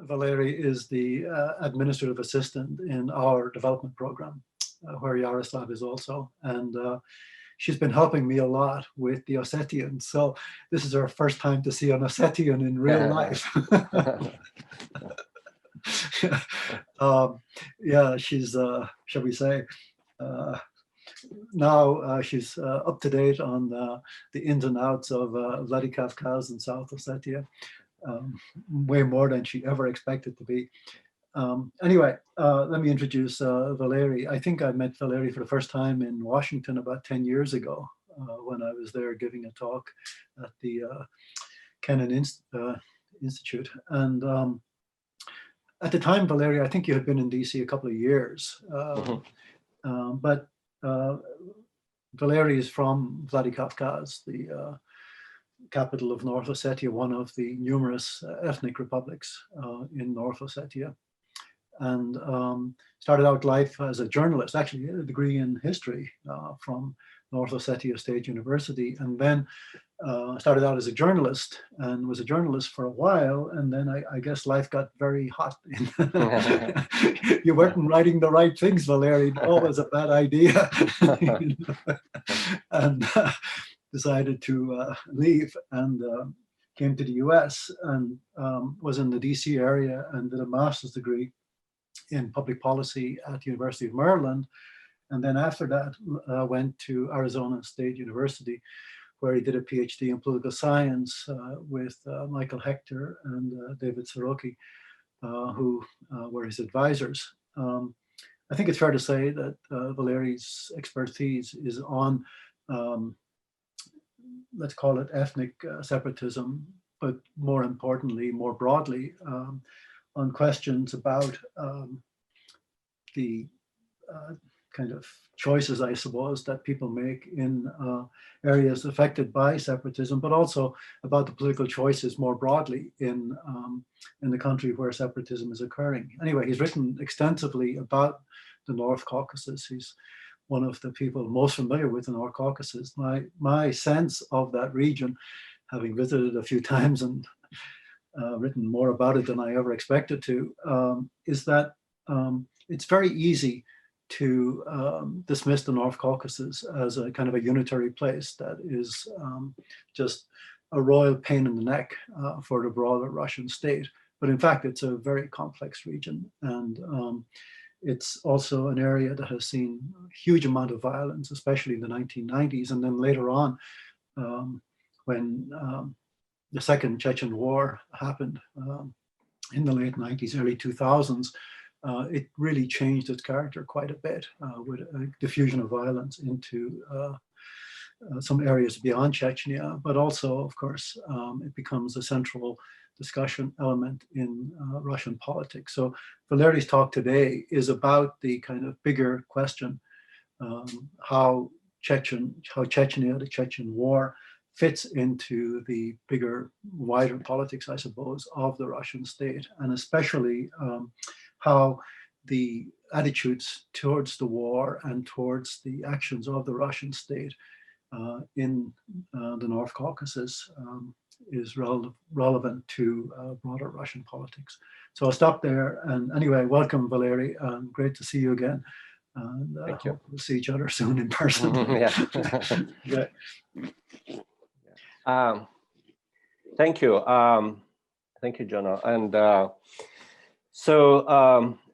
Valery is the administrative assistant in our development program, where Yaroslav is also. And she's been helping me a lot with the Ossetians. So this is our first time to see an Ossetian in real life. Yeah, she's, shall we say, now she's up to date on the ins and outs of Vladikavkaz and South Ossetia, way more than she ever expected to be. Anyway, let me introduce Valery. I think I met Valery for the first time in Washington about 10 years ago when I was there giving a talk at the Kennan Institute. And at the time, Valery, I think you had been in DC a couple of years. But Valery is from Vladikavkaz, the capital of North Ossetia, one of the numerous ethnic republics in North Ossetia, and started out life as a journalist, actually a degree in history from North Ossetia State University, and then started out as a journalist and was a journalist for a while, and then I guess life got very hot. You weren't writing the right things, Valery, always a bad idea. And decided to leave and came to the US and was in the DC area and did a master's degree in public policy at the University of Maryland. And then after that, went to Arizona State University, where he did a PhD in political science with Michael Hector and David Soroki, who were his advisors. I think it's fair to say that Valery's expertise is on, let's call it ethnic separatism, but more importantly, more broadly, on questions about the kind of choices, I suppose, that people make in areas affected by separatism, but also about the political choices more broadly in the country where separatism is occurring. Anyway, he's written extensively about the North Caucasus. He's one of the people most familiar with the North Caucasus. My sense of that region, having visited a few times and written more about it than I ever expected to, is that it's very easy to dismiss the North Caucasus as a kind of a unitary place that is just a royal pain in the neck for the broader Russian state. But in fact, it's a very complex region. And it's also an area that has seen a huge amount of violence, especially in the 1990s. And then later on, when the Second Chechen War happened in the late 90s, early 2000s, it really changed its character quite a bit with a diffusion of violence into some areas beyond Chechnya, but also, of course, it becomes a central discussion element in Russian politics. So Valery's talk today is about the kind of bigger question, how Chechnya, the Chechen War, fits into the bigger, wider politics, I suppose, of the Russian state, and especially how the attitudes towards the war and towards the actions of the Russian state in the North Caucasus is relevant to broader Russian politics. So I'll stop there. And anyway, welcome, Valery. Great to see you again. And Thank you. We'll see each other soon in person. Yeah. Yeah. Thank you. Thank you, Jonah. And so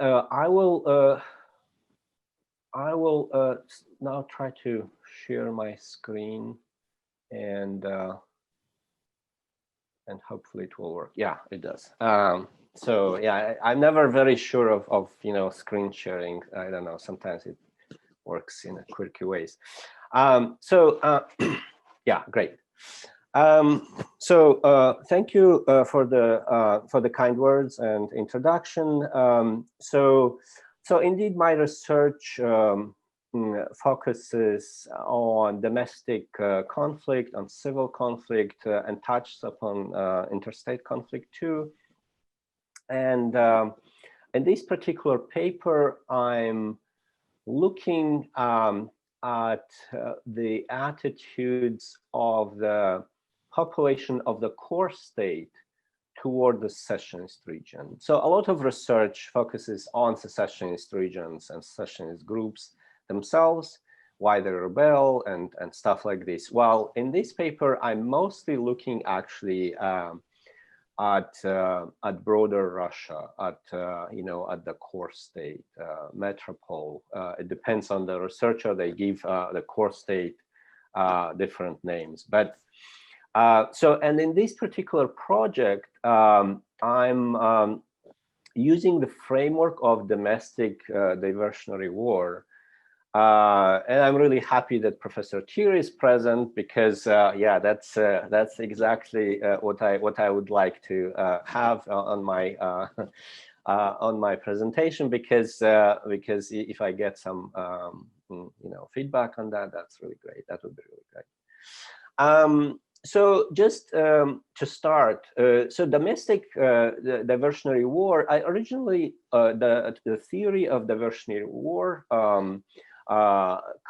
I will now try to share my screen, and hopefully it will work. Yeah, it does. So yeah, I'm never very sure of screen sharing. I don't know. Sometimes it works in quirky ways. Yeah, great. Thank you for the kind words and introduction. So indeed, my research focuses on domestic conflict, on civil conflict, and touches upon interstate conflict too. And in this particular paper, I'm looking at the attitudes of the population of the core state toward the secessionist region. So a lot of research focuses on secessionist regions and secessionist groups themselves, why they rebel and stuff like this. While in this paper, I'm mostly looking actually at broader Russia, at at the core state, metropole. It depends on the researcher. They give the core state different names, but and in this particular project, I'm using the framework of domestic diversionary war. And I'm really happy that Professor Thier is present because, yeah, that's exactly what I would like to have on my presentation, because if I get some feedback on that, that's really great. That would be really great. So just to start, so domestic diversionary war. I originally the theory of diversionary war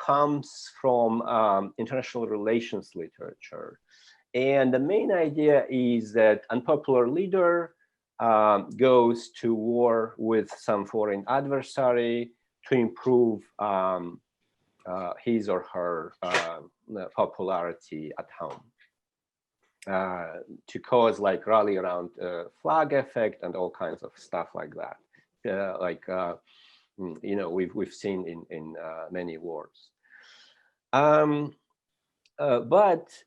comes from international relations literature. And the main idea is that unpopular leader goes to war with some foreign adversary to improve his or her popularity at home, to cause like rally around flag effect and all kinds of stuff like that. We've seen in many wars. But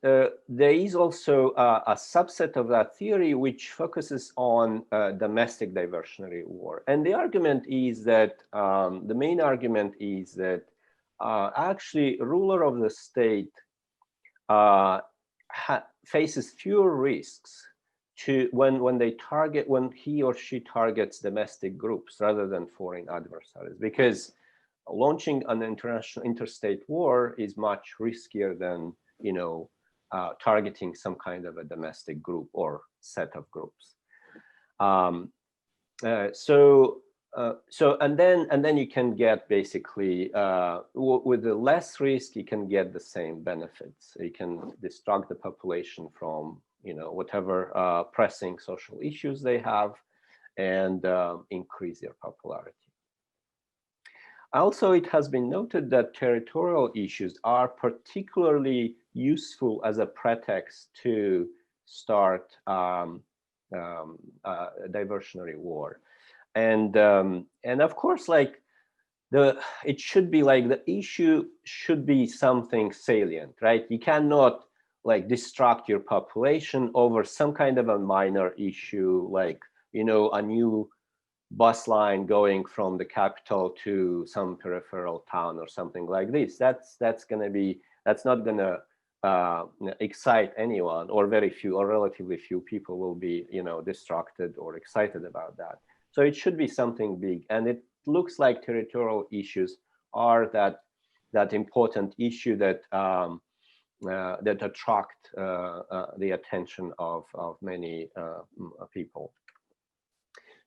there is also a subset of that theory which focuses on domestic diversionary war. And the argument is that, the main argument is that actually ruler of the state faces fewer risks to when he or she targets domestic groups rather than foreign adversaries, because launching an interstate war is much riskier than targeting some kind of a domestic group or set of groups. And then you can get basically with the less risk, you can get the same benefits. You can distract the population from whatever pressing social issues they have, and increase their popularity. Also, it has been noted that territorial issues are particularly useful as a pretext to start diversionary war. And of course, like it should be like the issue should be something salient, right? You cannot like distract your population over some kind of a minor issue, like a new bus line going from the capital to some peripheral town or something like this. That's not gonna excite anyone, or very few, or relatively few people will be distracted or excited about that. So it should be something big, and it looks like territorial issues are that important issue that that attract the attention of many people.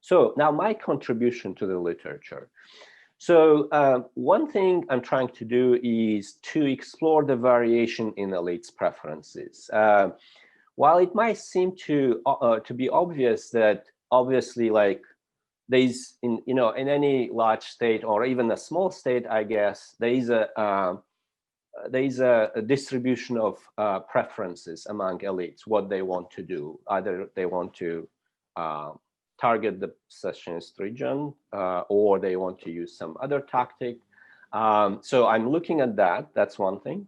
So now my contribution to the literature. So one thing I'm trying to do is to explore the variation in elites' preferences. While it might seem to be obvious that obviously like there's in any large state or even a small state, I guess there is a distribution of preferences among elites, what they want to do. Either they want to target the secessionist region, or they want to use some other tactic. So I'm looking at that. That's one thing.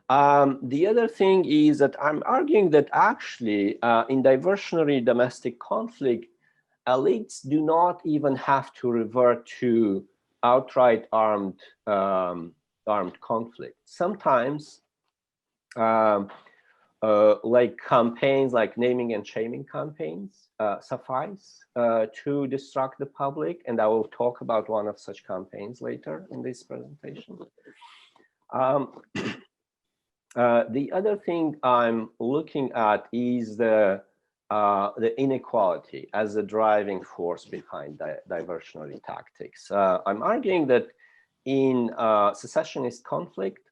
The other thing is that I'm arguing that actually in diversionary domestic conflict, elites do not even have to revert to outright armed conflict. Sometimes like campaigns, like naming and shaming campaigns suffice to distract the public. And I will talk about one of such campaigns later in this presentation. The other thing I'm looking at is the inequality as a driving force behind diversionary tactics. I'm arguing that in secessionist conflict,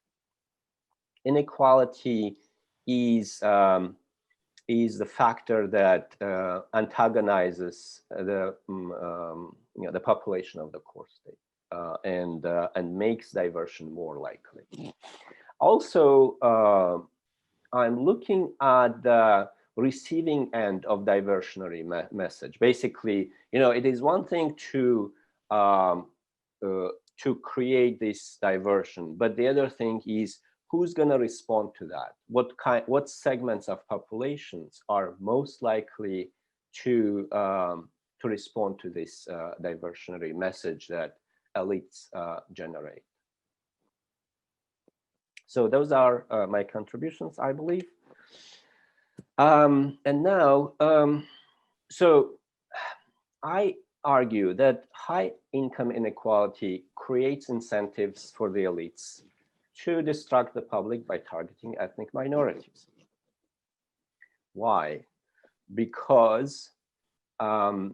inequality is is the factor that antagonizes the population of the core state and makes diversion more likely. Also, I'm looking at the receiving end of diversionary message. Basically, it is one thing to create this diversion, but the other thing is who's going to respond to that? What segments of populations are most likely to respond to this diversionary message that elites generate? So those are my contributions, I believe. And now, so I argue that high income inequality creates incentives for the elites to distract the public by targeting ethnic minorities. Why? Because high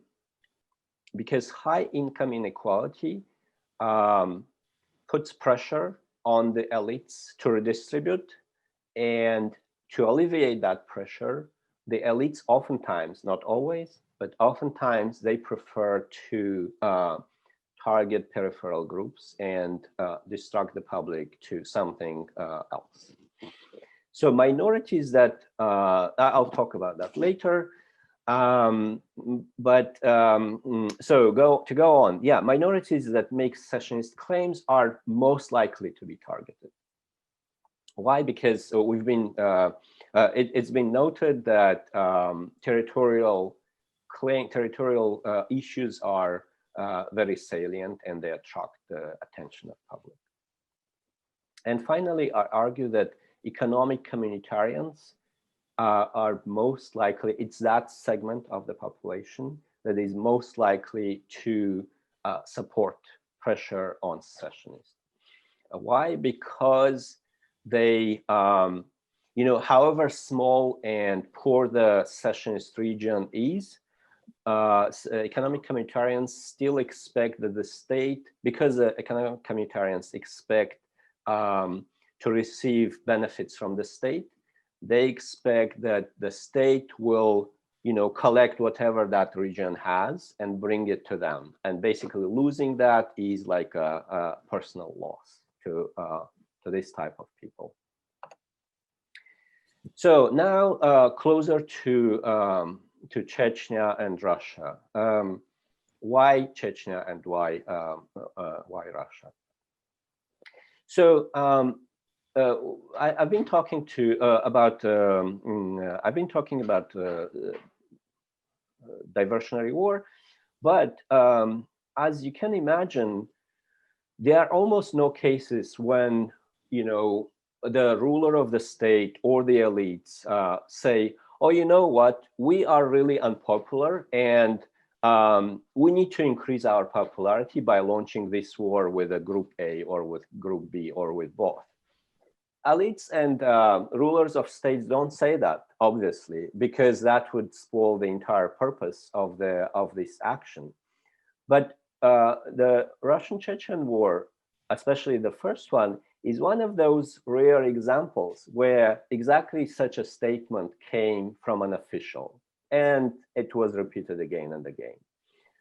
income inequality puts pressure on the elites to redistribute, and to alleviate that pressure, the elites oftentimes, not always, but oftentimes they prefer to target peripheral groups and distract the public to something else. So minorities that, I'll talk about that later. So to go on, yeah, minorities that make secessionist claims are most likely to be targeted. Why? Because we've been, it's been noted that territorial issues are very salient and they attract the attention of public. And finally, I argue that economic communitarians are most likely, it's that segment of the population that is most likely to support pressure on secessionists. Why? Because they, however small and poor the secessionist region is, economic communitarians still expect that the state, because the economic communitarians expect to receive benefits from the state, they expect that the state will, collect whatever that region has and bring it to them. And basically losing that is like a personal loss to this type of people. So now closer to Chechnya and Russia. Why Chechnya and why Russia? So I've been talking about diversionary war, but as you can imagine, there are almost no cases when the ruler of the state or the elites say, oh, you know what, we are really unpopular and we need to increase our popularity by launching this war with a group A or with group B or with both. Elites and rulers of states don't say that, obviously, because that would spoil the entire purpose of this action. But the Russian-Chechen War, especially the first one, is one of those rare examples where exactly such a statement came from an official, and it was repeated again and again.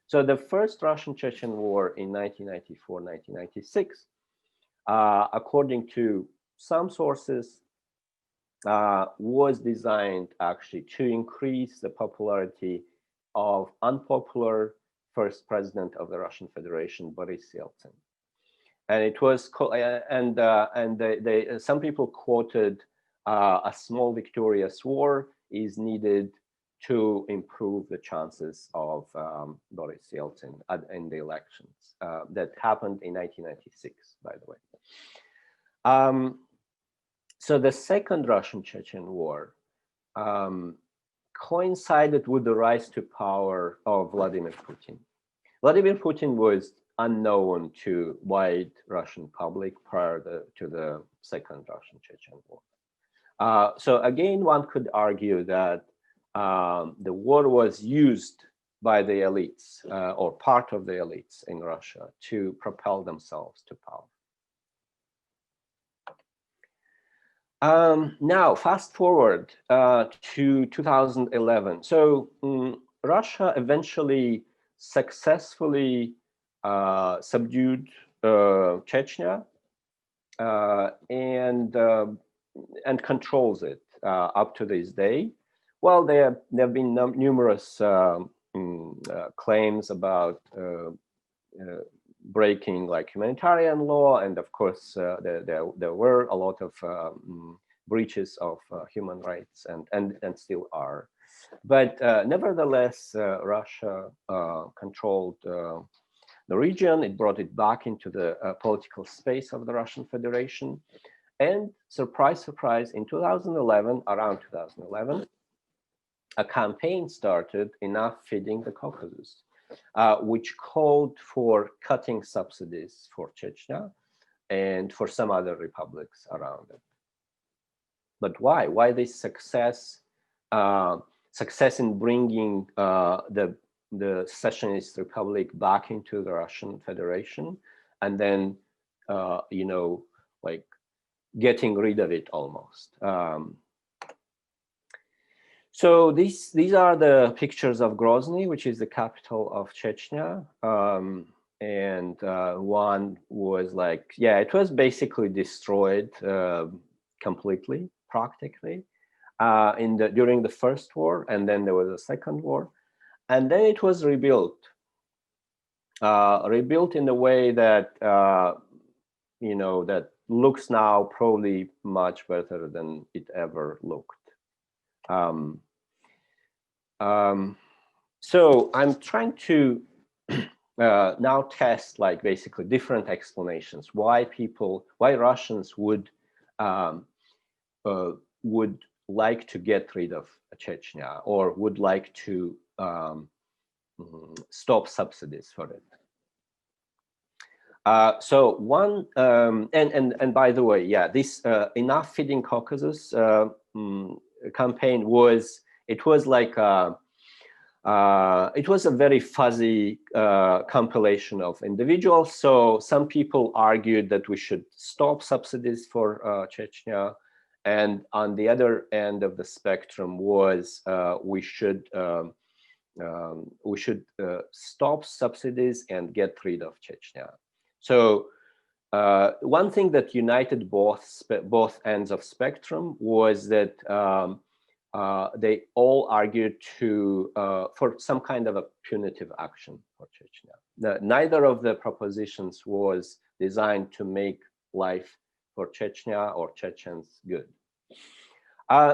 So the first Russian-Chechen War in 1994-1996, according to some sources, was designed actually to increase the popularity of unpopular first president of the Russian Federation, Boris Yeltsin. And it was, some people quoted a small victorious war is needed to improve the chances of Boris Yeltsin in the elections that happened in 1996, by the way. So the second Russian-Chechen War coincided with the rise to power of Vladimir Putin. Vladimir Putin was unknown to wide Russian public prior to the second Russian-Chechen War. So again, one could argue that the war was used by the elites or part of the elites in Russia to propel themselves to power. Now, fast forward to 2011. So Russia eventually successfully subdued Chechnya and controls it up to this day. Well, there have been numerous claims about breaking like humanitarian law, and of course there were a lot of breaches of human rights, and still are. But nevertheless, Russia controlled the region. It brought it back into the political space of the Russian Federation. And surprise, surprise, in 2011, around 2011, a campaign started, Enough Feeding the Caucasus, which called for cutting subsidies for Chechnya and for some other republics around it. But why? Why this success? Success in bringing the secessionist republic back into the Russian Federation, and then you know, like getting rid of it almost. So these are the pictures of Grozny, which is the capital of Chechnya. And one was like, yeah, it was basically destroyed completely, practically, during the first war, and then there was a second war, and then it was rebuilt. Rebuilt in a way that you know, that looks now probably much better than it ever looked. So I'm trying to now test like basically different explanations why Russians would like to get rid of Chechnya, or would like to stop subsidies for it. So one, and by the way, yeah, this Enough Feeding Caucasus campaign was like it was a very fuzzy compilation of individuals. So some people argued that we should stop subsidies for Chechnya, and on the other end of the spectrum was we should stop subsidies and get rid of Chechnya. So one thing that united both ends of spectrum was that they all argued for some kind of a punitive action for Chechnya. Neither of the propositions was designed to make life for Chechnya or Chechens good.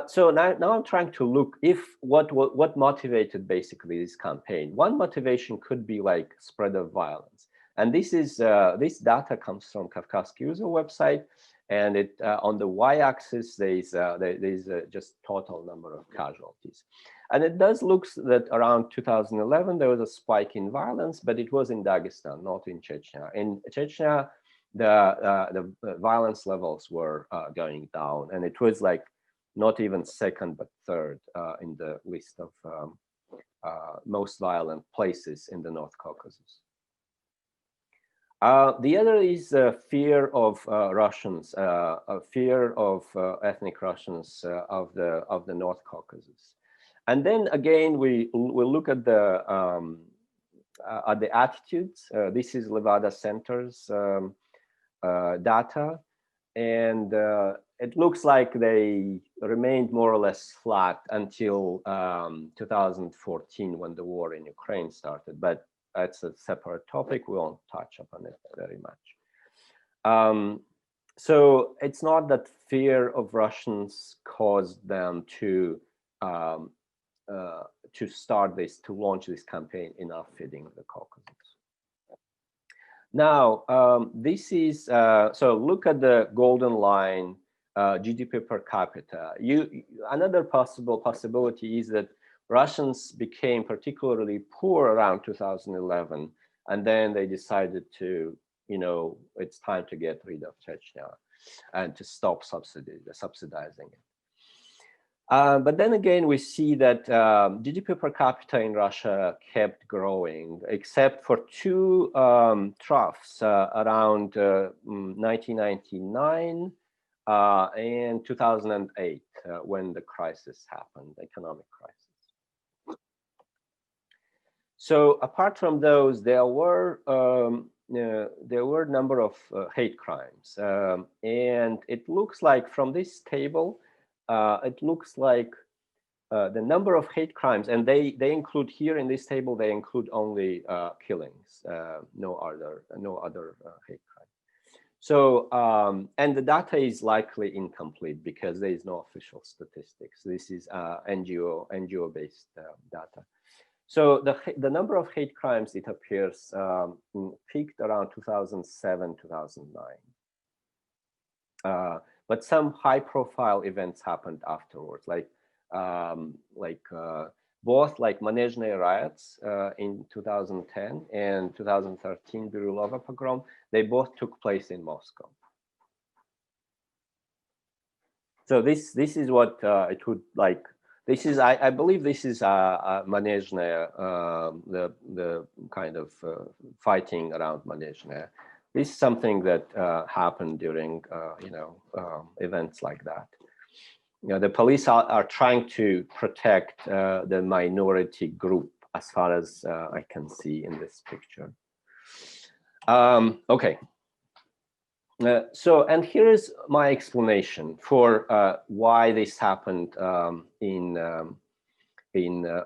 So now I'm trying to look what motivated basically this campaign. One motivation could be like spread of violence, and this data comes from Kavkazsky User website, and it on the y-axis there's just total number of casualties, and it does look that around 2011 there was a spike in violence, but it was in Dagestan, not in Chechnya. In Chechnya, the violence levels were going down, and it was like not even second, but third in the list of most violent places in the North Caucasus. The other is fear of Russians, a fear of ethnic Russians of the North Caucasus. And then again, we'll look at the attitudes. This is Levada Center's data, and it looks like they remained more or less flat until 2014 when the war in Ukraine started, but that's a separate topic. We won't touch upon it very much. So it's not that fear of Russians caused them to launch this campaign, Enough Feeding the Caucasus. Now, this is, so look at the golden line, GDP per capita. Another possibility is that Russians became particularly poor around 2011, and then they decided to, you know, it's time to get rid of Chechnya and to stop subsidizing it. But then again, we see that GDP per capita in Russia kept growing, except for two troughs around 1999 and 2008 when the crisis happened, economic crisis. So apart from those, there were a number of hate crimes, and it looks like from this table, it looks like the number of hate crimes, and they include here in this table, they include only killings, no other hate crime. So and the data is likely incomplete because there is no official statistics. This is NGO based data. So the number of hate crimes, it appears, peaked around 2007, 2009. But some high-profile events happened afterwards, like both like Manezhne riots in 2010 and 2013 Birulova pogrom. They both took place in Moscow. So this is what it would like. This is, I believe this is Manezhne, the kind of fighting around Manezhne. This is something that happened during, events like that. The police are trying to protect the minority group, as far as I can see in this picture. Okay. So, and here is my explanation for why this happened in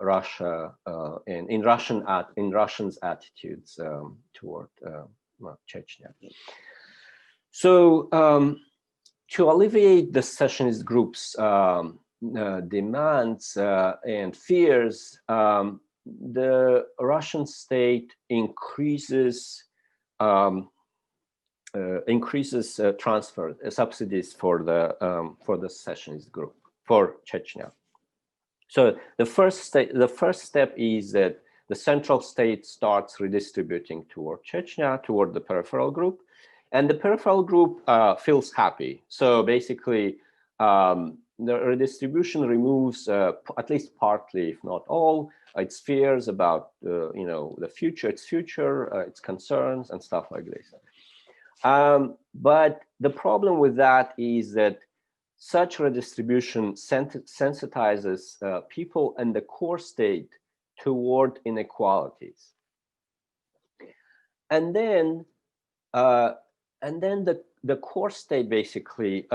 Russia and in Russians' attitudes toward Chechnya. So, to alleviate the secessionist groups' demands and fears, the Russian state increases transfer subsidies for the secessionist group, for Chechnya. So the first step is that the central state starts redistributing toward Chechnya, toward the peripheral group, and the peripheral group feels happy. So basically, the redistribution removes at least partly, if not all, its fears about the future, its concerns, and stuff like this. But the problem with that is that such redistribution sensitizes people in the core state toward inequalities, and then the core state basically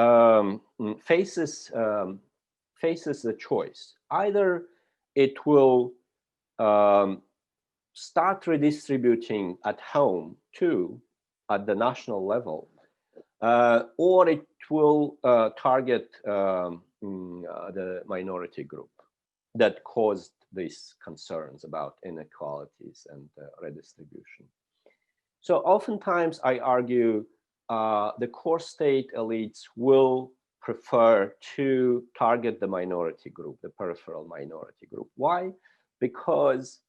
faces the choice. Either it will start redistributing at home too, at the national level, or it will target the minority group that caused these concerns about inequalities and redistribution. So oftentimes I argue the core state elites will prefer to target the minority group, the peripheral minority group. Why? Because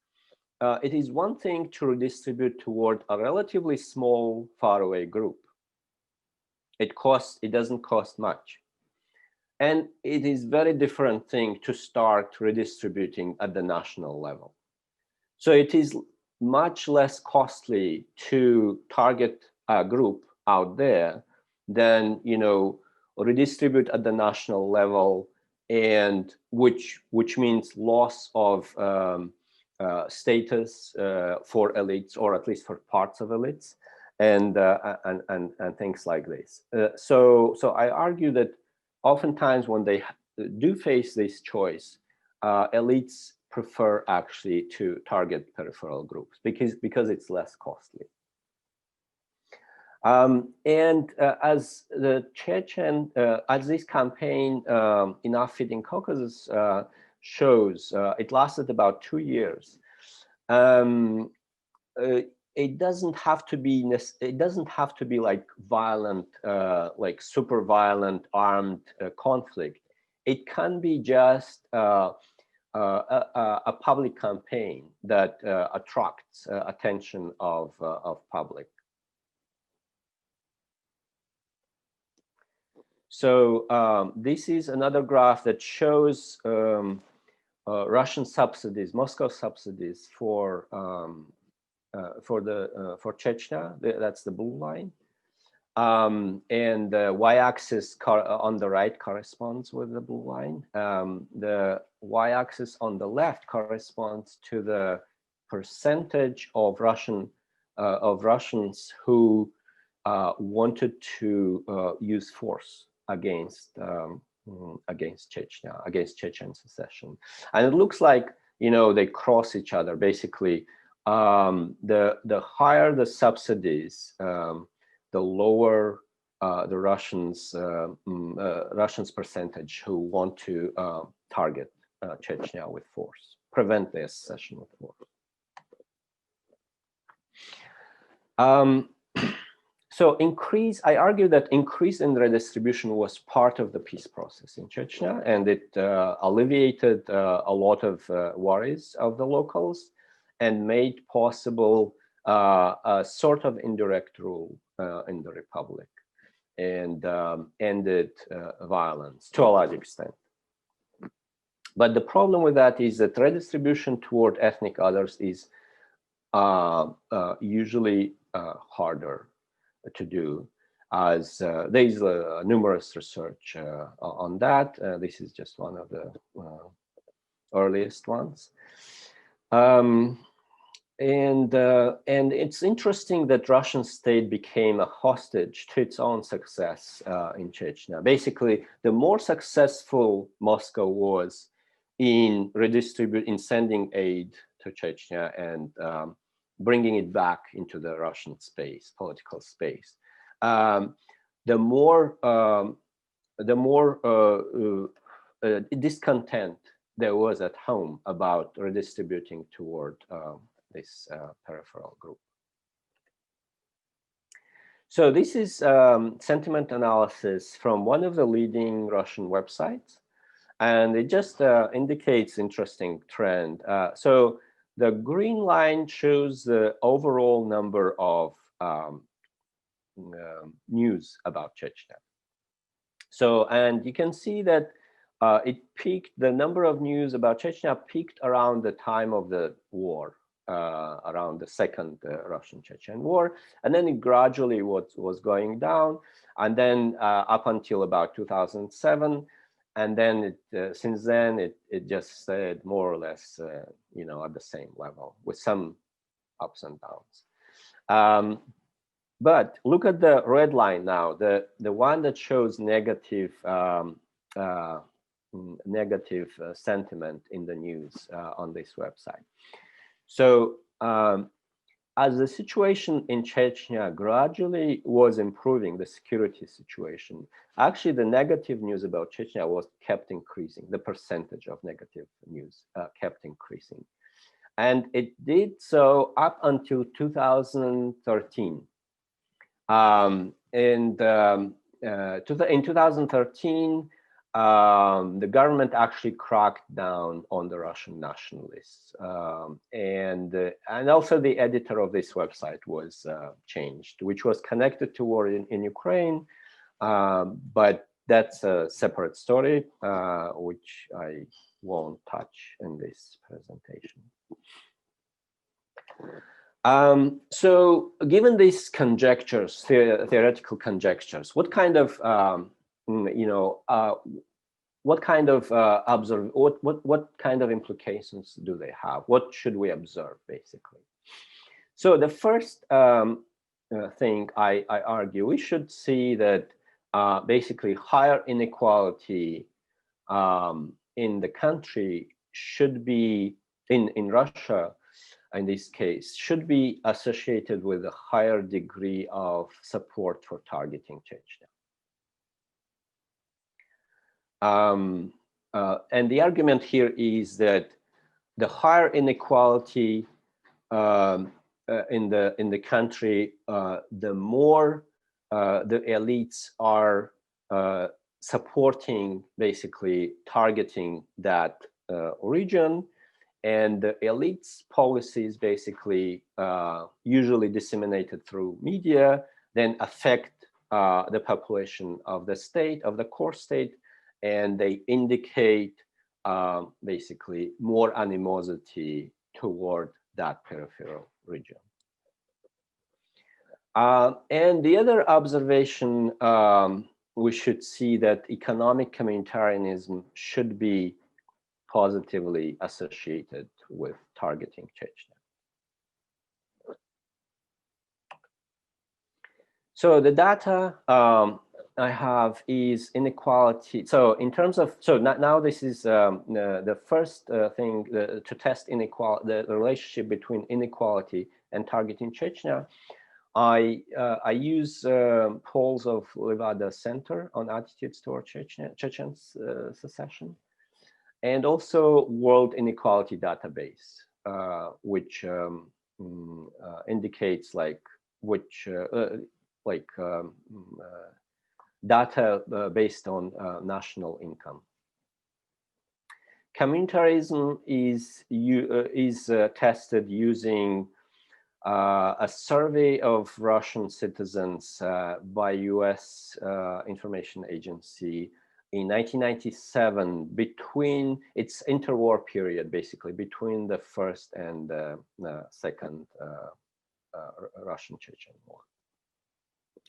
it is one thing to redistribute toward a relatively small, faraway group. It doesn't cost much. And it is very different thing to start redistributing at the national level. So it is much less costly to target a group out there than, redistribute at the national level, and which means loss of status for elites, or at least for parts of elites, and things like this. So I argue that oftentimes when they do face this choice, elites prefer actually to target peripheral groups because it's less costly. And as the Chechen, as this campaign, Enough Feeding Caucasus, shows, it lasted about 2 years. It doesn't have to be like violent, like super violent armed conflict. It can be just a public campaign that attracts attention of public. So this is another graph that shows Russian subsidies, Moscow subsidies for Chechnya. That's the blue line. And the y-axis on the right corresponds with the blue line. The y-axis on the left corresponds to the percentage of Russians who wanted to use force against Chechnya, against Chechen secession. And it looks like, you know, they cross each other. Basically, the higher the subsidies, the lower the Russians percentage who want to target Chechnya with force, prevent their secession with force. So I argue that increase in redistribution was part of the peace process in Chechnya, and it alleviated a lot of worries of the locals and made possible a sort of indirect rule in the republic, and ended violence to a large extent. But the problem with that is that redistribution toward ethnic others is usually harder to do, as there is numerous research on that. This is just one of the earliest ones. And it's interesting that Russian state became a hostage to its own success in Chechnya. Basically, the more successful Moscow was in sending aid to Chechnya and bringing it back into the Russian space, political space, the more discontent there was at home about redistributing toward this peripheral group. So this is sentiment analysis from one of the leading Russian websites, and it just indicates interesting trend. So the green line shows the overall number of news about Chechnya. So, and you can see that it peaked, the number of news about Chechnya peaked around the time of the war, around the second Russian-Chechen War. And then it gradually was going down, and then up until about 2007. And then since then, it just stayed more or less, you know, at the same level with some ups and downs. But look at the red line now, the one that shows negative sentiment in the news on this website. So as the situation in Chechnya gradually was improving, the security situation, actually the negative news about Chechnya was kept increasing. The percentage of negative news kept increasing. And it did so up until 2013. In 2013, the government actually cracked down on the Russian nationalists, and also the editor of this website was changed, which was connected to war in Ukraine, but that's a separate story, which I won't touch in this presentation. So, given these conjectures, theoretical conjectures, what kind of what kind of implications do they have? What should we observe, basically? So the first thing I argue, we should see that basically higher inequality in the country should be, in Russia, in this case, should be associated with a higher degree of support for targeting Chechnya. And the argument here is that the higher inequality in the country, the more the elites are supporting, basically targeting that region, and the elites' policies, basically usually disseminated through media, then affect the population of the state, of the core state, and they indicate basically more animosity toward that peripheral region. And the other observation, we should see that economic communitarianism should be positively associated with targeting Chechnya. So the data I have is inequality. So in terms of, so now this is the first thing to test inequality, the relationship between inequality and targeting Chechnya. I use polls of Levada Center on attitudes toward Chechen secession, and also World Inequality Database, which indicates like which data based on national income. Communitarism is tested using a survey of Russian citizens by US Information Agency in 1997, between its interwar period, basically between the first and the second Russian-Chechen War.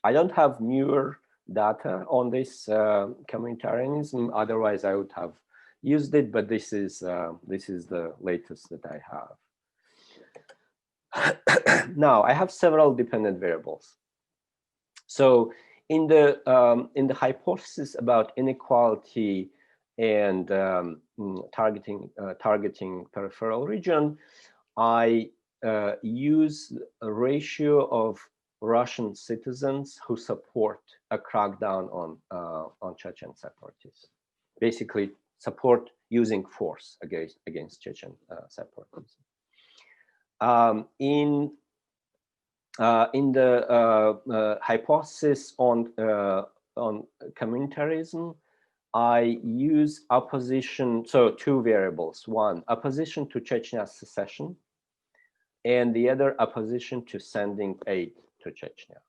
I don't have newer data on this communitarianism, otherwise I would have used it, but this is the latest that I have. Now I have several dependent variables. So in the hypothesis about inequality and targeting peripheral region, I use a ratio of Russian citizens who support a crackdown on Chechen separatists, basically support using force against Chechen separatism. In the hypothesis on communitarism, I use opposition, so two variables: one, opposition to Chechnya secession, and the other, opposition to sending aid to Chechnya.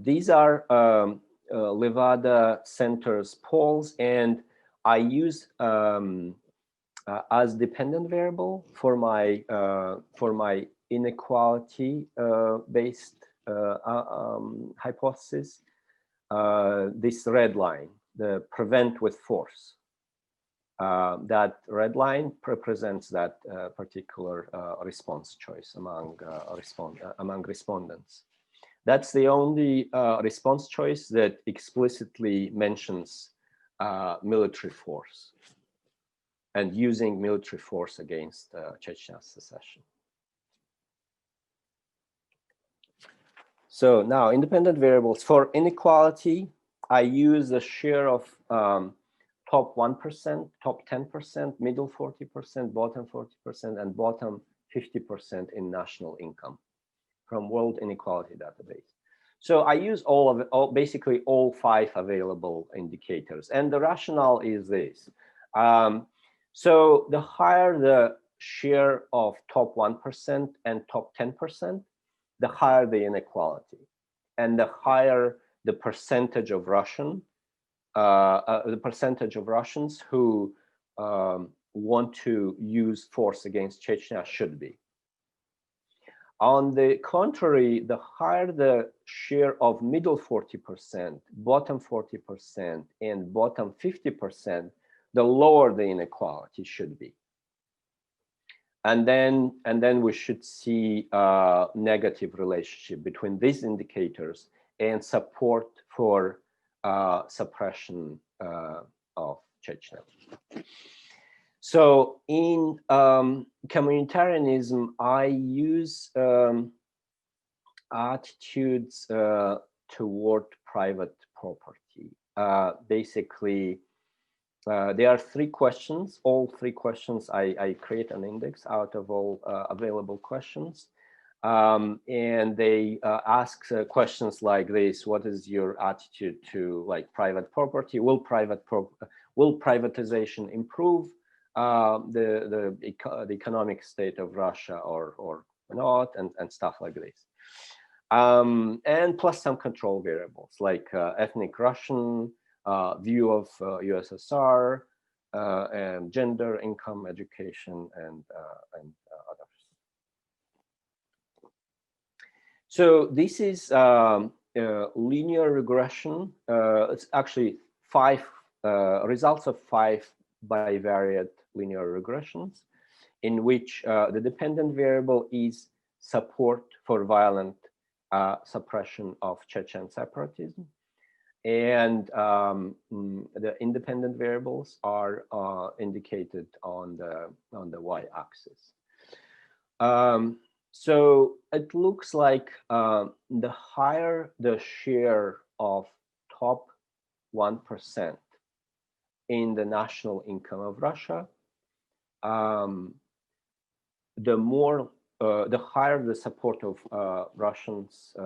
These are Levada Center's polls, and I use as dependent variable for my inequality based hypothesis this red line, the prevent with force. That red line represents that particular response choice among respondents. That's the only response choice that explicitly mentions military force and using military force against Chechnya secession. So now independent variables for inequality, I use the share of top 1%, top 10%, middle 40%, bottom 40%, and bottom 50% in national income from World Inequality Database. So I use basically all 5 available indicators, and the rationale is this. So the higher the share of top 1% and top 10%, the higher the inequality, and the higher the percentage of Russians who want to use force against Chechnya should be. On the contrary, the higher the share of middle 40%, bottom 40%, and bottom 50%, the lower the inequality should be. And then we should see a negative relationship between these indicators and support for suppression of Chechnya. So in communitarianism, I use attitudes toward private property. Basically, there are 3 questions. All 3 questions, I create an index out of all available questions. And they ask questions like this: what is your attitude to like private property? Will privatization improve the economic state of Russia or not, and stuff like this. And plus some control variables like ethnic Russian, view of USSR, and gender, income, education, and So this is linear regression. It's actually five results of 5 bivariate linear regressions, in which the dependent variable is support for violent suppression of Chechen separatism, and the independent variables are indicated on the y-axis. So it looks like the higher the share of top 1% in the national income of Russia, the higher the support of Russians,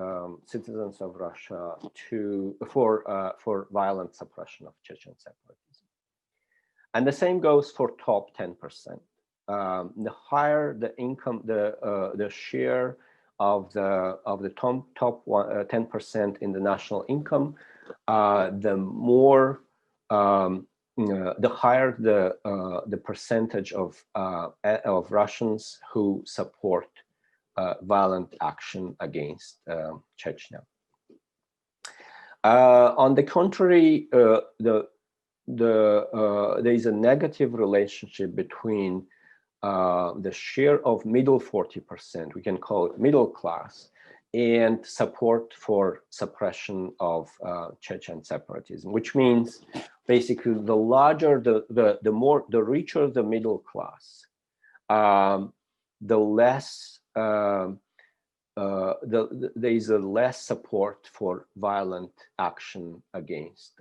citizens of Russia, for violent suppression of Chechen separatism. And the same goes for top 10%. The higher the income, the share of the top 10% in the national income, the more the higher the percentage of Russians who support violent action against Chechnya. On the contrary, there is a negative relationship between the share of middle 40%, we can call it middle class, and support for suppression of Chechen separatism, which means basically the larger, the richer the middle class, the less there is a less support for violent action against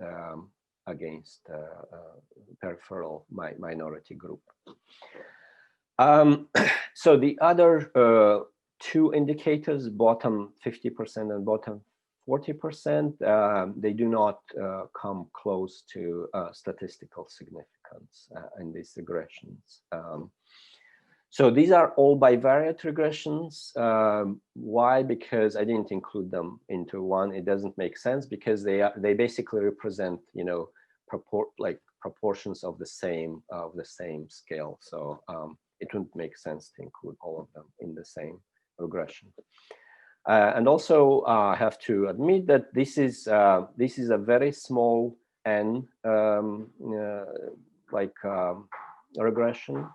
peripheral minority group. So the other two indicators, bottom 50% and bottom 40%, they do not come close to statistical significance in these regressions. So these are all bivariate regressions. Why? Because I didn't include them into one. It doesn't make sense because they basically represent, you know, proportions of the same scale. So it wouldn't make sense to include all of them in the same regression. And also, I have to admit that this is a very small n regression.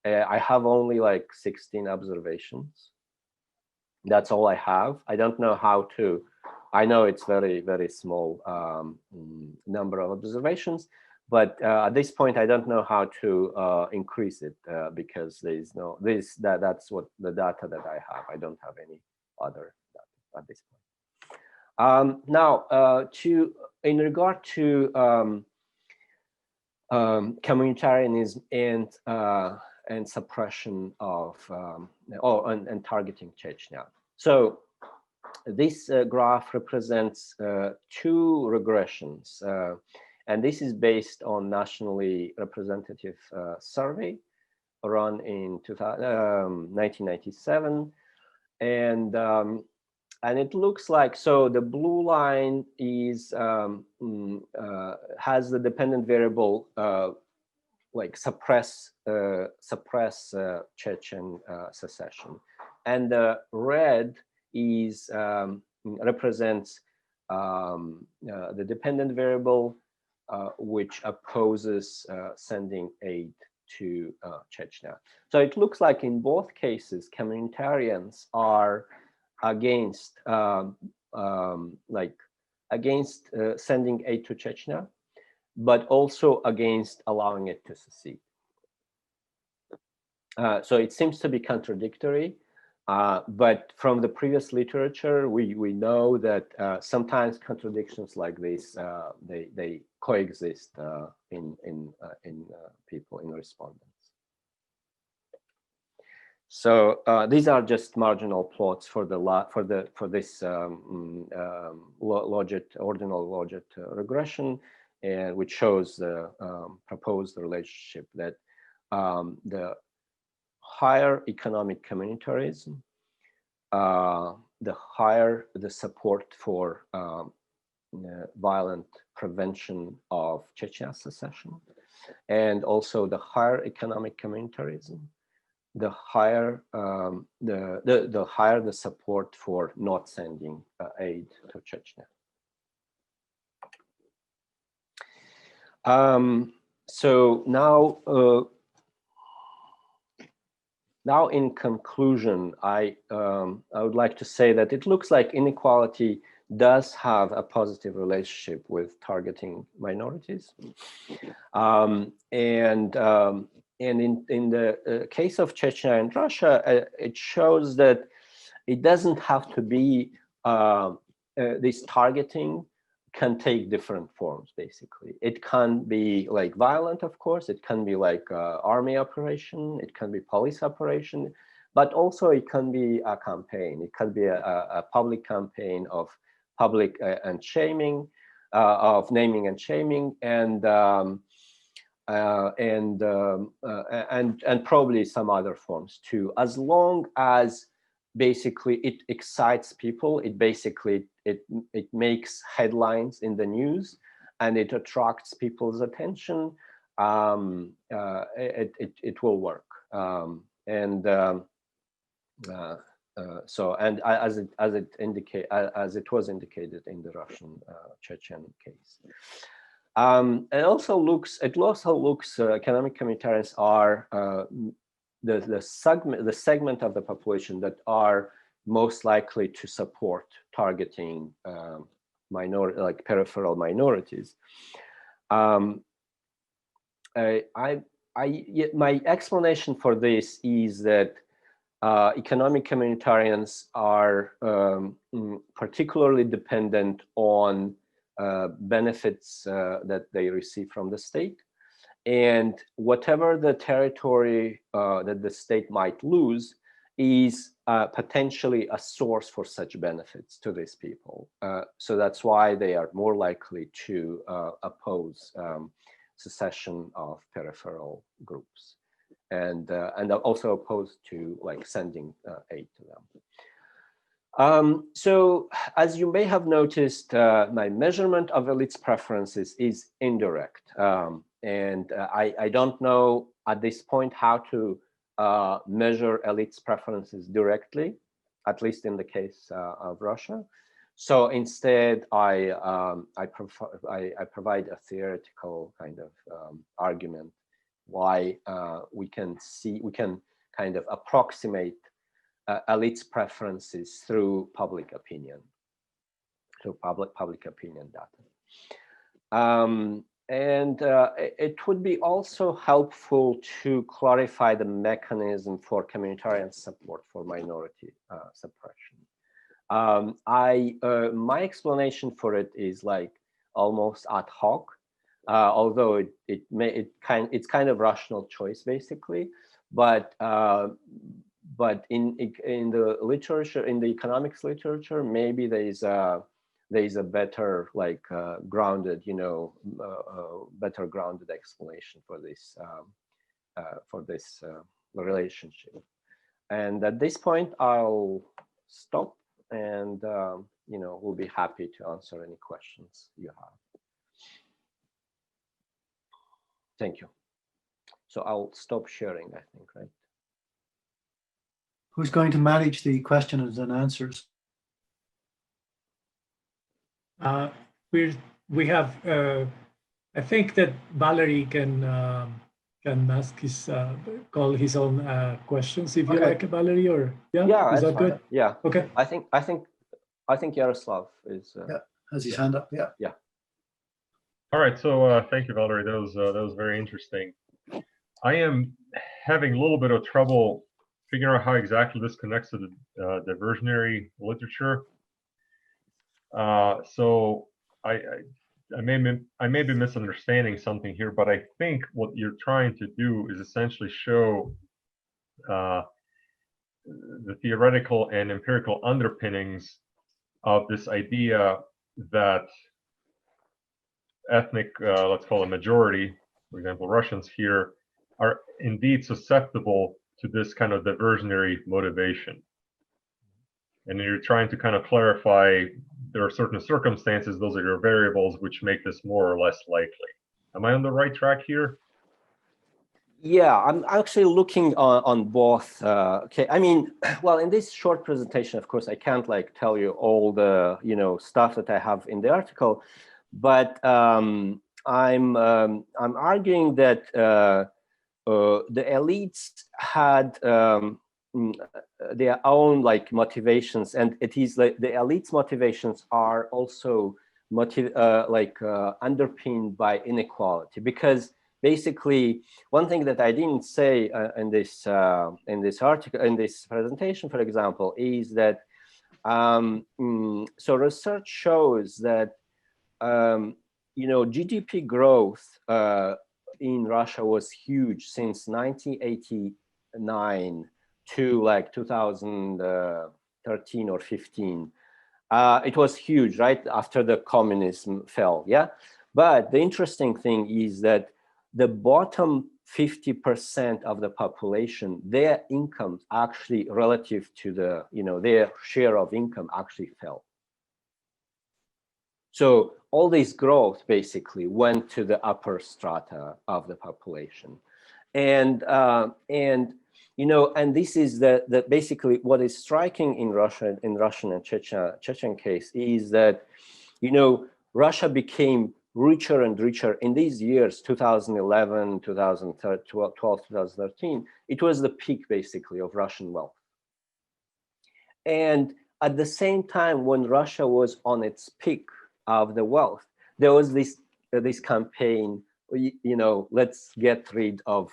I have only like 16 observations. That's all I have. I don't know how to. I know it's very small number of observations, but at this point I don't know how to increase it because there is no that's what the data that I have. I don't have any other data at this point. Now, in regard to communitarianism and suppression of and targeting Chechnya. So this graph represents two regressions, and this is based on nationally representative survey run in 1997, and it looks like, so the blue line is has the dependent variable like suppress Chechen secession, and the red is represents the dependent variable which opposes sending aid to Chechnya. So it looks like in both cases communitarians are against against sending aid to Chechnya, but also against allowing it to secede. So it seems to be contradictory, but from the previous literature, we know that sometimes contradictions like this they coexist in people, in respondents. So these are just marginal plots for this ordinal logit regression, and which shows the proposed relationship that the higher economic communitarism, the higher the support for violent prevention of Chechen secession, and also the higher economic communitarism, the higher the higher the support for not sending aid to Chechnya. So now in conclusion, I would like to say that it looks like inequality does have a positive relationship with targeting minorities, and in the case of Chechnya and Russia, it shows that it doesn't have to be this targeting can take different forms. Basically, it can be like violent, of course. It can be like army operation. It can be police operation, but also it can be a campaign. It can be a public campaign of public and shaming, of naming and shaming, and probably some other forms too, as long as basically it excites people. It basically it makes headlines in the news, and it attracts people's attention. It will work, so, and as it was indicated in the Russian Chechen case. It also looks economic communitarians are the segment of the population that are most likely to support targeting peripheral minorities. My explanation for this is that economic communitarians are particularly dependent on benefits that they receive from the state, and whatever the territory that the state might lose is potentially a source for such benefits to these people. So that's why they are more likely to oppose secession of peripheral groups, and also opposed to like sending aid to them. So as you may have noticed, my measurement of elites' preferences is indirect. And I don't know at this point how to measure elites' preferences directly, at least in the case of Russia. So instead, I provide a theoretical kind of argument why we can kind of approximate elites' preferences through public opinion, through public opinion data. And it would be also helpful to clarify the mechanism for communitarian support for minority suppression. My explanation for it is like almost ad hoc, although it's kind of rational choice basically, but in the literature, in the economics literature, maybe there is a better like grounded, better grounded explanation for this relationship. And at this point, I'll stop, and we'll be happy to answer any questions you have. Thank you. So I'll stop sharing, I think, right? Who's going to manage the questions and answers? We have. I think that Valery can ask call his own questions if you like, Valery, or yeah, is that fine. good? Yeah. Okay. I think Yaroslav is. Has his hand up? Yeah. Yeah. All right. So thank you, Valery. That was very interesting. I am having a little bit of trouble figuring out how exactly this connects to the diversionary literature. So I may be misunderstanding something here, but I think what you're trying to do is essentially show the theoretical and empirical underpinnings of this idea that ethnic, let's call it majority, for example, Russians here, are indeed susceptible to this kind of diversionary motivation. And you're trying to kind of clarify there are certain circumstances, those are your variables, which make this more or less likely. Am I on the right track here? Yeah, I'm actually looking on both. Okay, I mean, well, in this short presentation, of course, I can't like tell you all the stuff that I have in the article, but I'm arguing that the elites had their own like motivations, and it is like the elites' motivations are also underpinned by inequality, because basically one thing that I didn't say in this article, in this presentation, for example, is that so research shows that GDP growth in Russia was huge since 1989 to like 2013 or 15. It was huge, right, after the communism fell, yeah? But the interesting thing is that the bottom 50% of the population, their income actually relative to the, their share of income actually fell. So all this growth basically went to the upper strata of the population. And this is the basically what is striking in Russia, in Russian and Chechen case, is that, Russia became richer and richer in these years, 2011, 2012, 2013. It was the peak basically of Russian wealth. And at the same time, when Russia was on its peak of the wealth, there was this campaign, let's get rid of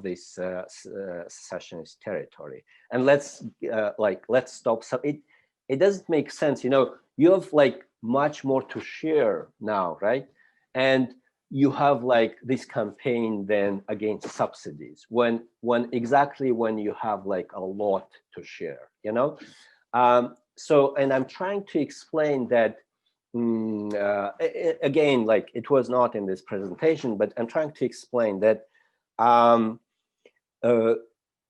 this secessionist territory, and let's stop. So it doesn't make sense. You have like much more to share now, right? And you have like this campaign then against subsidies when you have like a lot to share, So, and I'm trying to explain that, again, like it was not in this presentation, but I'm trying to explain that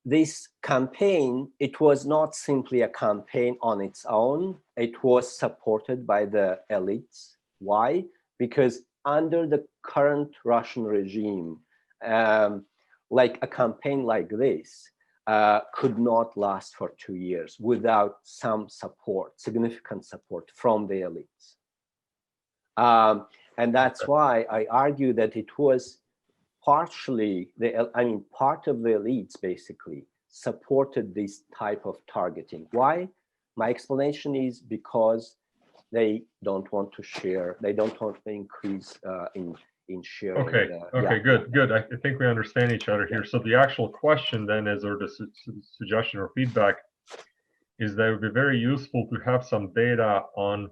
this campaign, it was not simply a campaign on its own. It was supported by the elites. Why? Because under the current Russian regime, like a campaign like this, could not last for 2 years without some support, significant support from the elites. And that's why I argue that it was partially, part of the elites basically supported this type of targeting. Why? My explanation is because they don't want to share, they don't want to increase in sharing. Okay, good. I think we understand each other here. So the actual question then is, or the suggestion or feedback is that it would be very useful to have some data on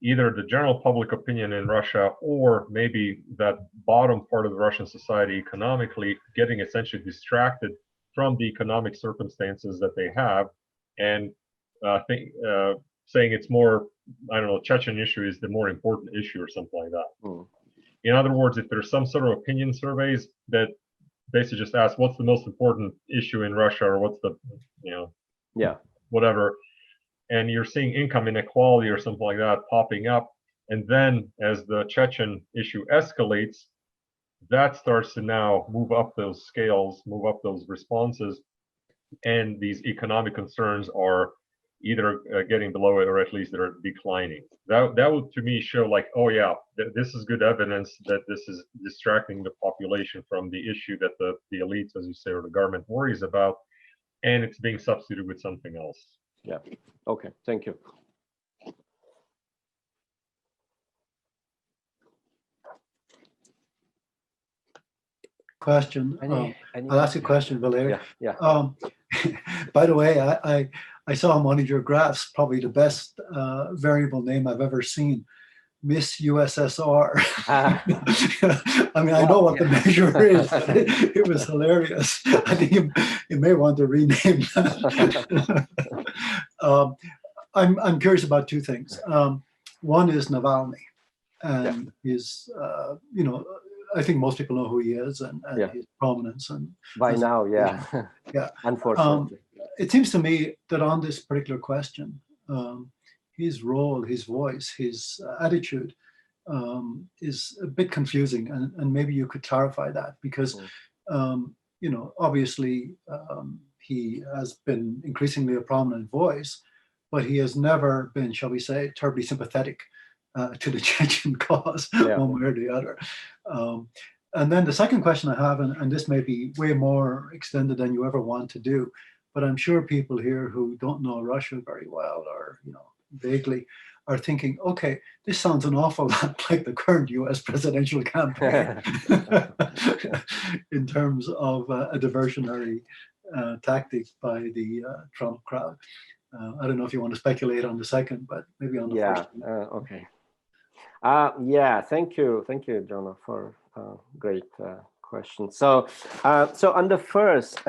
either the general public opinion in Russia, or maybe that bottom part of the Russian society economically getting essentially distracted from the economic circumstances that they have, and saying it's more, I don't know, Chechen issue is the more important issue or something like that. In other words, if there's some sort of opinion surveys that basically just ask what's the most important issue in Russia, or what's the, whatever, and you're seeing income inequality or something like that popping up, and then as the Chechen issue escalates, that starts to now move up those scales, move up those responses, and these economic concerns are either getting below it, or at least they're declining. That would to me show like, oh yeah, this is good evidence that this is distracting the population from the issue that the elites, as you say, or the government worries about, and it's being substituted with something else. Yeah. Okay. Thank you. Question. I'll ask a question, Valery. Yeah. By the way, I saw on one of your graphs probably the best variable name I've ever seen, Miss USSR. I mean, I know what the measure is, but it was hilarious. I think you may want to rename that. I'm curious about two things. One is Navalny, and his, I think most people know who he is, and his prominence. And by now, yeah. Unfortunately. It seems to me that on this particular question, his role, his voice, his attitude is a bit confusing, and maybe you could clarify that, because obviously he has been increasingly a prominent voice, but he has never been, shall we say, terribly sympathetic to the Chechen cause, one way or the other. And then the second question I have, and this may be way more extended than you ever want to do, but I'm sure people here who don't know Russia very well, or vaguely, are thinking, okay, this sounds an awful lot like the current US presidential campaign in terms of a diversionary tactic by the Trump crowd. I don't know if you want to speculate on the second, but maybe on the first. Okay. Thank you, Jonah, for great question. So on the first,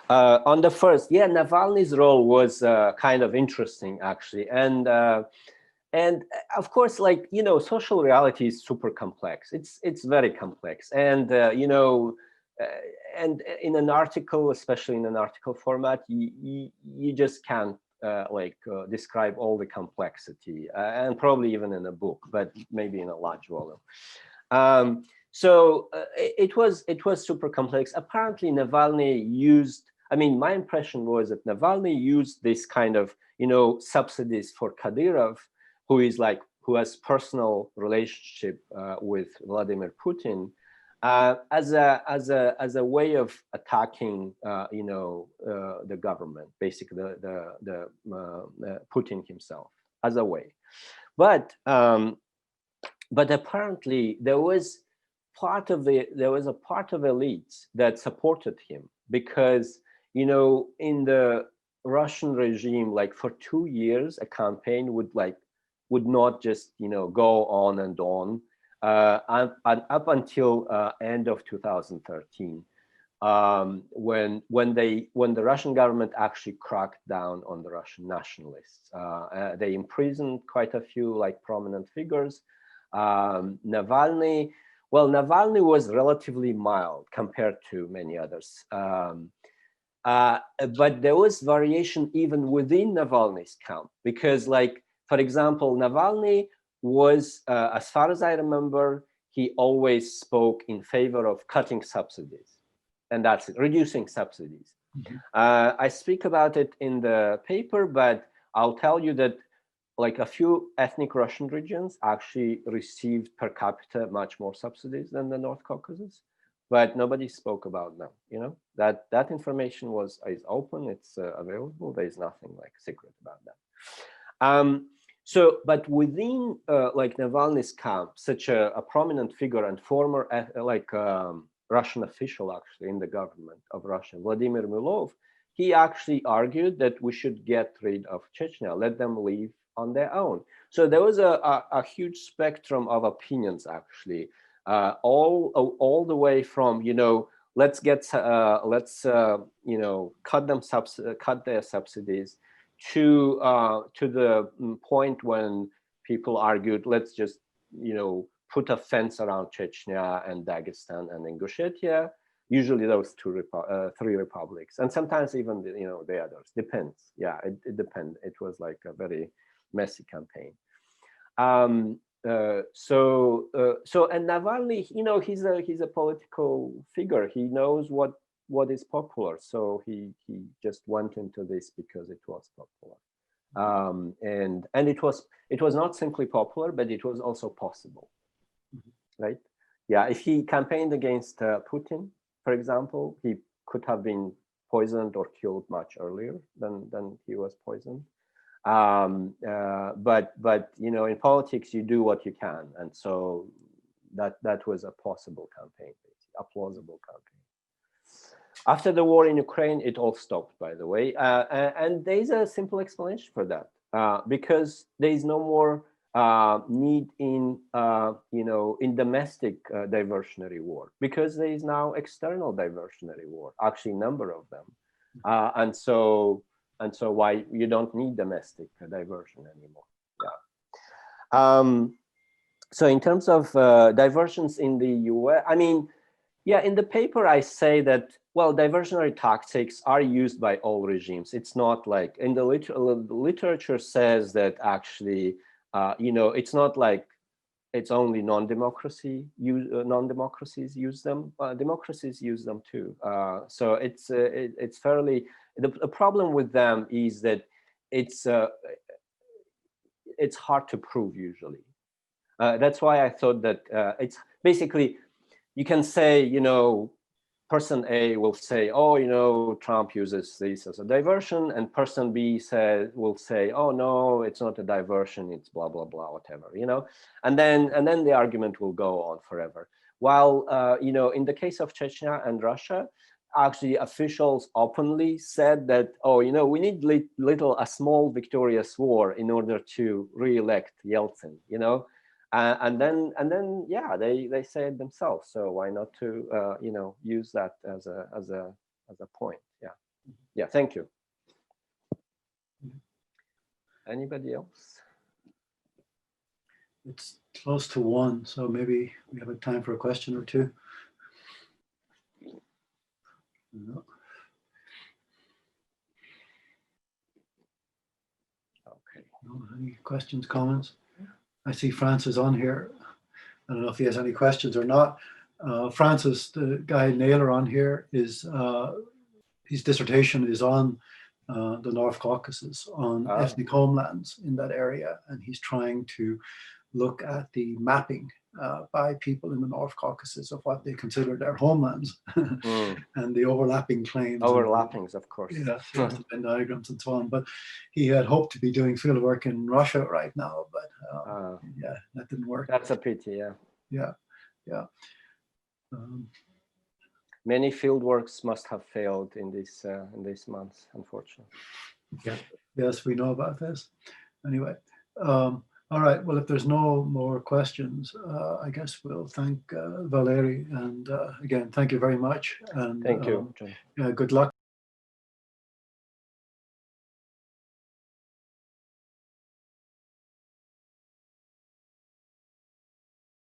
Navalny's role was kind of interesting, actually, and of course, like social reality is super complex. It's very complex, and and in an article, especially in an article format, you just can't describe all the complexity, and probably even in a book, but maybe in a large volume. So it was super complex. Apparently, Navalny used. I mean, my impression was that Navalny used this kind of subsidies for Kadyrov, who has personal relationship with Vladimir Putin, as a way of attacking the government, basically the Putin himself, as a way. But apparently there was a part of elites that supported him, because in the Russian regime, like for 2 years, a campaign would not just go on and on up until end of 2013, when the Russian government actually cracked down on the Russian nationalists. They imprisoned quite a few prominent figures. Navalny was relatively mild compared to many others. But there was variation even within Navalny's camp, because, for example, Navalny was, as far as I remember, he always spoke in favor of cutting subsidies, and that's it, reducing subsidies. Mm-hmm. I speak about it in the paper, but I'll tell you that a few ethnic Russian regions actually received per capita much more subsidies than the North Caucasus. But nobody spoke about them. That information is open. It's available. There is nothing secret about that. But within Navalny's camp, such a prominent figure and former Russian official actually in the government of Russia, Vladimir Milov, he actually argued that we should get rid of Chechnya, let them live on their own. So there was a huge spectrum of opinions actually. All the way from let's cut their subsidies to the point when people argued let's just put a fence around Chechnya and Dagestan and Ingushetia, usually those three republics, and sometimes even the others. Depends. Yeah, it depends. It was a very messy campaign. So and Navalny, he's a political figure. He knows what is popular. So he just went into this because it was popular. And it was not simply popular, but it was also possible, right? Yeah, if he campaigned against Putin, for example, he could have been poisoned or killed much earlier than he was poisoned. But in politics you do what you can, and so that was a possible campaign, a plausible campaign. After the war in Ukraine, it all stopped, by the way, and there is a simple explanation for that, because there is no more need in domestic diversionary war, because there is now external diversionary war, actually a number of them, and so why you don't need domestic diversion anymore. Yeah. So in terms of diversions in the US, I mean, yeah, in the paper I say that, well, diversionary tactics are used by all regimes. It's not in the literature says that actually you know, it's not like it's only non-democracies use them. Democracies use them too. So it's fairly, the problem with them is that it's hard to prove usually. That's why I thought that it's basically, you can say, you know, person A will say, oh, you know, Trump uses this as a diversion, and person B will say, oh no, it's not a diversion, it's blah blah blah, whatever, you know, and then the argument will go on forever. While you know, in the case of Chechnya and Russia, actually officials openly said that, oh, you know, we need a small victorious war in order to re-elect Yeltsin, you know. And then yeah, they say it themselves. So why not to you know, use that as a point? Yeah. Thank you. Anybody else? It's close to 1, so maybe we have a time for a question or two. No. Okay. No, any questions, comments? I see Francis on here. I don't know if he has any questions or not. Francis, the guy Naylor on here, is his dissertation is on the North Caucasus, on ethnic homelands in that area, and he's trying to look at the mapping by people in the North Caucasus of what they consider their homelands and the overlapping claims. Overlappings, of course. Yeah, the Venn diagrams and so on. But he had hoped to be doing field work in Russia right now, but yeah, that didn't work. That's a pity, yeah. Yeah. Many field works must have failed in these months, unfortunately. Yeah. Yes, we know about this. Anyway, all right. Well, if there's no more questions, I guess we'll thank Valery, and again, thank you very much. And thank you, John. Yeah, good luck.